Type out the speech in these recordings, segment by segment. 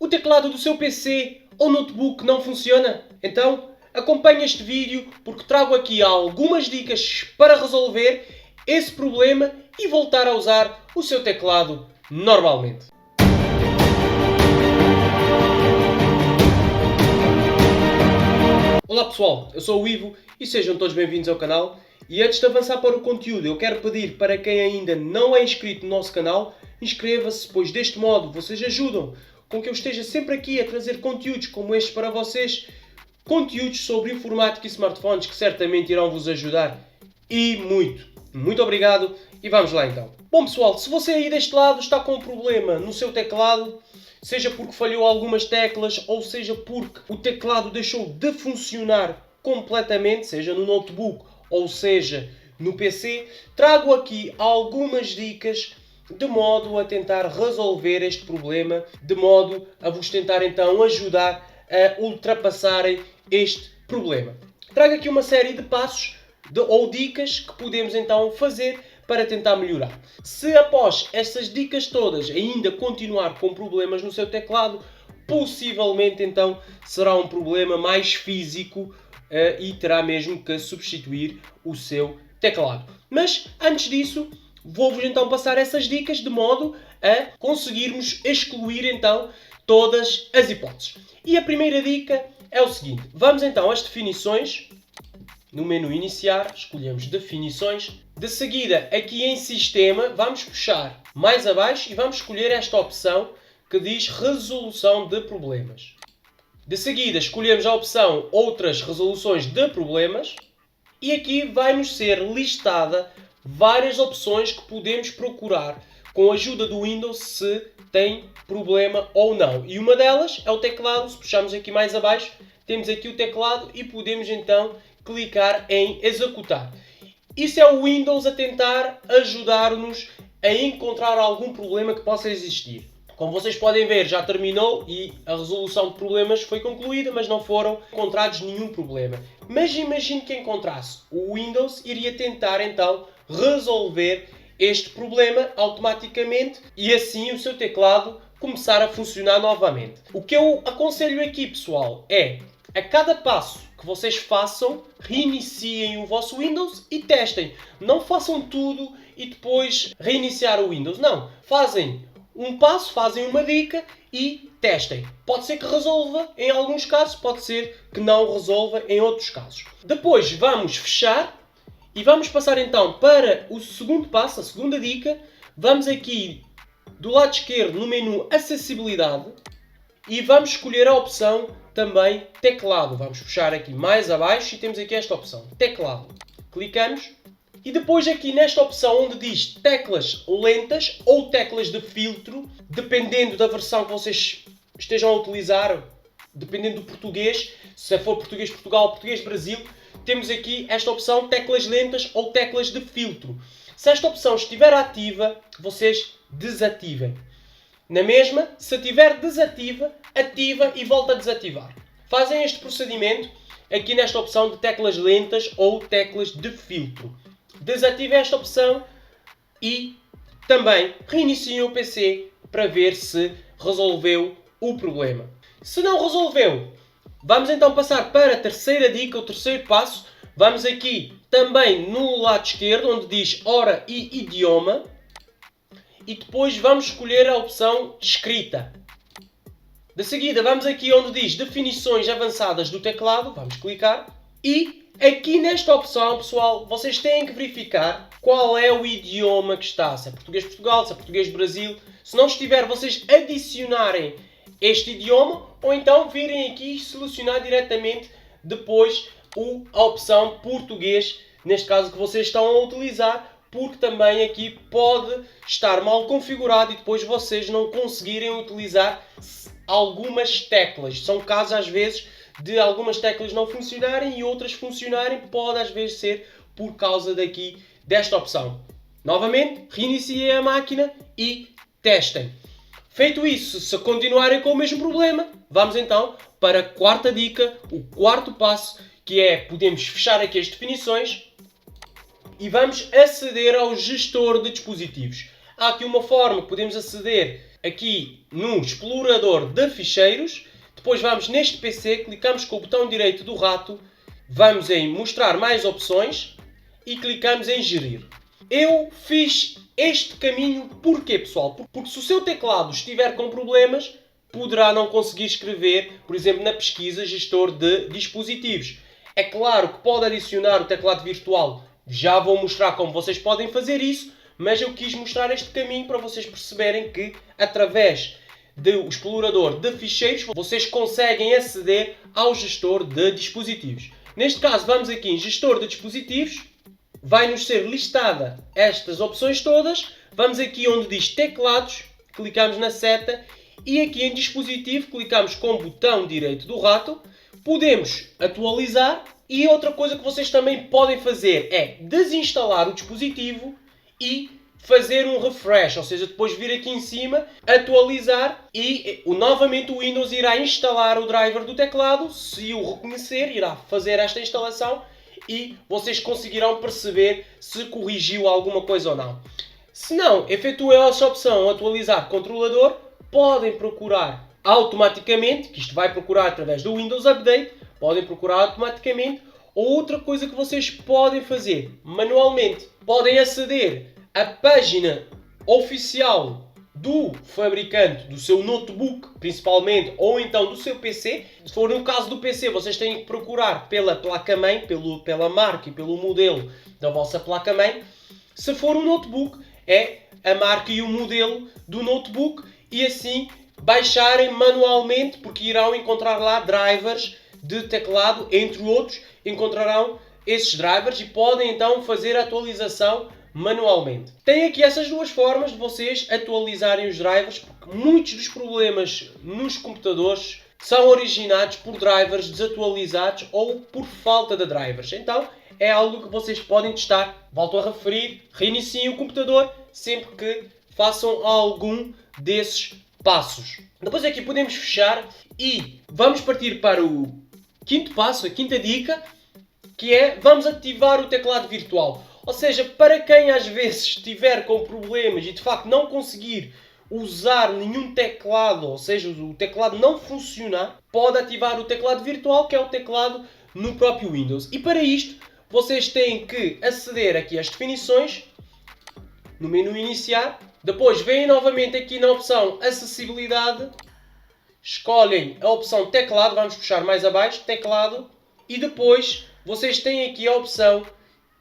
O teclado do seu PC ou notebook não funciona? Então, acompanhe este vídeo porque trago aqui algumas dicas para resolver esse problema e voltar a usar o seu teclado normalmente. Olá pessoal, eu sou o Ivo e sejam todos bem-vindos ao canal. E antes de avançar para o conteúdo, eu quero pedir para quem ainda não é inscrito no nosso canal, inscreva-se, pois deste modo vocês ajudam com que eu esteja sempre aqui a trazer conteúdos como este para vocês, conteúdos sobre informática e smartphones que certamente irão vos ajudar e muito. Muito obrigado e vamos lá então. Bom pessoal, se você aí deste lado está com um problema no seu teclado, seja porque falhou algumas teclas ou seja porque o teclado deixou de funcionar completamente, seja no notebook ou seja no PC, trago aqui algumas dicas de modo a tentar resolver este problema, de modo a vos tentar então ajudar a ultrapassarem este problema. Trago aqui uma série de passos ou dicas que podemos então fazer para tentar melhorar. Se após estas dicas todas ainda continuar com problemas no seu teclado, possivelmente então será um problema mais físico e terá mesmo que substituir o seu teclado. Mas antes disso, vou-vos então passar essas dicas de modo a conseguirmos excluir então todas as hipóteses. E a primeira dica é o seguinte: vamos então às definições. No menu iniciar, escolhemos definições. De seguida, aqui em sistema, vamos puxar mais abaixo e vamos escolher esta opção que diz resolução de problemas. De seguida, escolhemos a opção outras resoluções de problemas e aqui vai-nos ser listada várias opções que podemos procurar com a ajuda do Windows se tem problema ou não. E uma delas é o teclado. Se puxarmos aqui mais abaixo, temos aqui o teclado e podemos então clicar em executar. Isso é o Windows a tentar ajudar-nos a encontrar algum problema que possa existir. Como vocês podem ver, já terminou e a resolução de problemas foi concluída, mas não foram encontrados nenhum problema. Mas imagine que encontrasse. O Windows iria tentar então resolver este problema automaticamente e assim o seu teclado começar a funcionar novamente. O que eu aconselho aqui, pessoal, é a cada passo que vocês façam, reiniciem o vosso Windows e testem. Não façam tudo e depois reiniciar o Windows. Não. Fazem um passo, fazem uma dica e testem. Pode ser que resolva em alguns casos, pode ser que não resolva em outros casos. Depois vamos fechar e vamos passar então para o segundo passo, a segunda dica. Vamos aqui do lado esquerdo no menu Acessibilidade e vamos escolher a opção também teclado. Vamos puxar aqui mais abaixo e temos aqui esta opção, teclado. Clicamos e depois aqui nesta opção onde diz teclas lentas ou teclas de filtro, dependendo da versão que vocês estejam a utilizar, dependendo do português, se for português Portugal, português Brasil, temos aqui esta opção teclas lentas ou teclas de filtro. Se esta opção estiver ativa, vocês desativem. Na mesma, se estiver desativa, ativa e volta a desativar. Fazem este procedimento aqui nesta opção de teclas lentas ou teclas de filtro. Desativem esta opção e também reiniciem o PC para ver se resolveu o problema. Se não resolveu, vamos então passar para a terceira dica, o terceiro passo. Vamos aqui também no lado esquerdo onde diz hora e idioma. E depois vamos escolher a opção escrita. De seguida vamos aqui onde diz definições avançadas do teclado, vamos clicar. E aqui nesta opção, pessoal, vocês têm que verificar qual é o idioma que está. Se é português Portugal, se é português Brasil. Se não estiver, vocês adicionarem este idioma ou então virem aqui e selecionar diretamente depois a opção português, neste caso que vocês estão a utilizar, porque também aqui pode estar mal configurado e depois vocês não conseguirem utilizar algumas teclas. São casos às vezes de algumas teclas não funcionarem e outras funcionarem, pode às vezes ser por causa desta opção. Novamente, reiniciem a máquina e testem. Feito isso, se continuarem com o mesmo problema, vamos então para a quarta dica, o quarto passo, que é podemos fechar aqui as definições e vamos aceder ao gestor de dispositivos. Há aqui uma forma que podemos aceder aqui no explorador de ficheiros, depois vamos neste PC, clicamos com o botão direito do rato, vamos em mostrar mais opções e clicamos em gerir. Eu fiz este caminho porquê, pessoal? Porque se o seu teclado estiver com problemas, poderá não conseguir escrever, por exemplo, na pesquisa gestor de dispositivos. É claro que pode adicionar o teclado virtual. Já vou mostrar como vocês podem fazer isso, mas eu quis mostrar este caminho para vocês perceberem que, através do explorador de ficheiros, vocês conseguem aceder ao gestor de dispositivos. Neste caso, vamos aqui em gestor de dispositivos, vai-nos ser listada estas opções todas, vamos aqui onde diz teclados, clicamos na seta e aqui em dispositivo clicamos com o botão direito do rato, podemos atualizar e outra coisa que vocês também podem fazer é desinstalar o dispositivo e fazer um refresh, ou seja, depois vir aqui em cima, atualizar e novamente o Windows irá instalar o driver do teclado, se o reconhecer, irá fazer esta instalação e vocês conseguirão perceber se corrigiu alguma coisa ou não. Se não, efetuem essa opção atualizar controlador, podem procurar automaticamente, que isto vai procurar através do Windows Update, podem procurar automaticamente, ou outra coisa que vocês podem fazer manualmente, podem aceder à página oficial do fabricante, do seu notebook principalmente, ou então do seu PC. Se for no caso do PC, vocês têm que procurar pela placa-mãe, pela marca e pelo modelo da vossa placa-mãe. Se for um notebook, é a marca e o modelo do notebook e assim baixarem manualmente, porque irão encontrar lá drivers de teclado, entre outros, encontrarão esses drivers e podem então fazer a atualização manualmente. Tem aqui essas duas formas de vocês atualizarem os drivers, porque muitos dos problemas nos computadores são originados por drivers desatualizados ou por falta de drivers. Então é algo que vocês podem testar. Volto a referir, reiniciem o computador sempre que façam algum desses passos. Depois aqui podemos fechar e vamos partir para o quinto passo, a quinta dica, que é vamos ativar o teclado virtual. Ou seja, para quem às vezes estiver com problemas e de facto não conseguir usar nenhum teclado, ou seja, o teclado não funcionar, pode ativar o teclado virtual, que é o teclado no próprio Windows. E para isto, vocês têm que aceder aqui às definições, no menu iniciar, depois vêm novamente aqui na opção acessibilidade, escolhem a opção teclado, vamos puxar mais abaixo, teclado, e depois vocês têm aqui a opção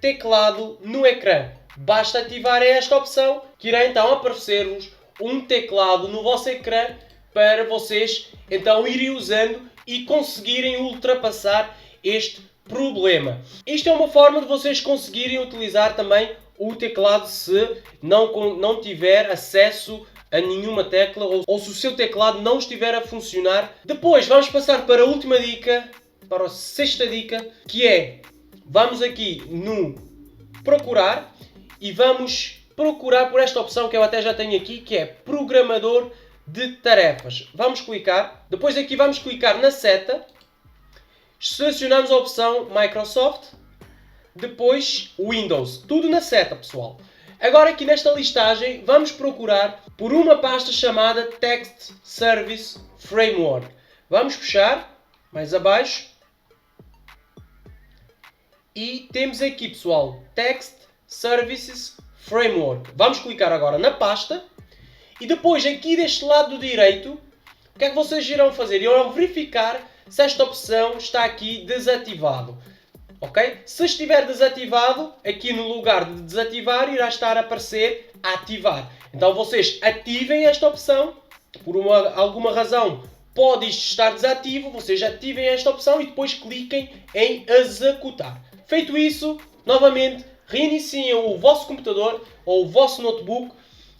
teclado no ecrã. Basta ativar esta opção que irá então aparecer-vos um teclado no vosso ecrã para vocês então irem usando e conseguirem ultrapassar este problema. Isto é uma forma de vocês conseguirem utilizar também o teclado se não tiver acesso a nenhuma tecla ou se o seu teclado não estiver a funcionar. Depois vamos passar para a última dica, para a sexta dica, que é vamos aqui no procurar e vamos procurar por esta opção que eu até já tenho aqui, que é programador de tarefas. Vamos clicar, depois aqui vamos clicar na seta, selecionamos a opção Microsoft, depois Windows, tudo na seta, pessoal. Agora aqui nesta listagem vamos procurar por uma pasta chamada Text Service Framework. Vamos puxar mais abaixo e temos aqui, pessoal, Text Services Framework. Vamos clicar agora na pasta e depois aqui deste lado direito, o que é que vocês irão fazer? Irão verificar se esta opção está aqui desativado. Ok? Se estiver desativado, aqui no lugar de desativar irá estar a aparecer ativar. Então vocês ativem esta opção, por alguma razão pode isto estar desativo, vocês ativem esta opção e depois cliquem em executar. Feito isso, novamente reiniciem o vosso computador ou o vosso notebook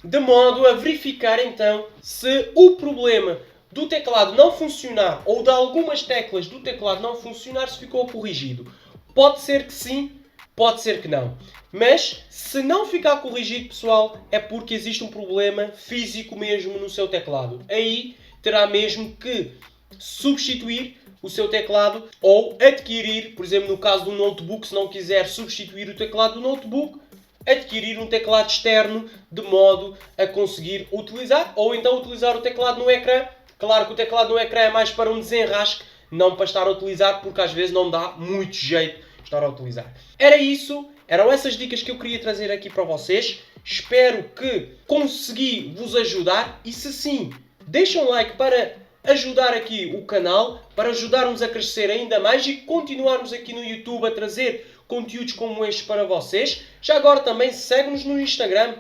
de modo a verificar então se o problema do teclado não funcionar ou de algumas teclas do teclado não funcionar se ficou corrigido. Pode ser que sim, pode ser que não. Mas se não ficar corrigido, pessoal, é porque existe um problema físico mesmo no seu teclado. Aí terá mesmo que substituir o seu teclado ou adquirir, por exemplo, no caso do notebook, se não quiser substituir o teclado do notebook, adquirir um teclado externo de modo a conseguir utilizar, ou então utilizar o teclado no ecrã. Claro que o teclado no ecrã é mais para um desenrasque, não para estar a utilizar, porque às vezes não dá muito jeito de estar a utilizar. Era isso, eram essas dicas que eu queria trazer aqui para vocês. Espero que consegui vos ajudar e se sim, deixem um like para ajudar aqui o canal, para ajudarmos a crescer ainda mais e continuarmos aqui no YouTube a trazer conteúdos como este para vocês. Já agora também segue-nos no Instagram,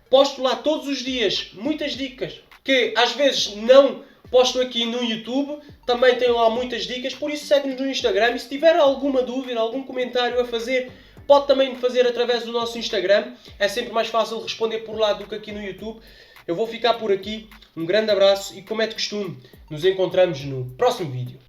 posto lá todos os dias muitas dicas que às vezes não posto aqui no YouTube, também tenho lá muitas dicas, por isso segue-nos no Instagram e se tiver alguma dúvida, algum comentário a fazer, pode também fazer através do nosso Instagram, é sempre mais fácil responder por lá do que aqui no YouTube. Eu vou ficar por aqui, um grande abraço e como é de costume, nos encontramos no próximo vídeo.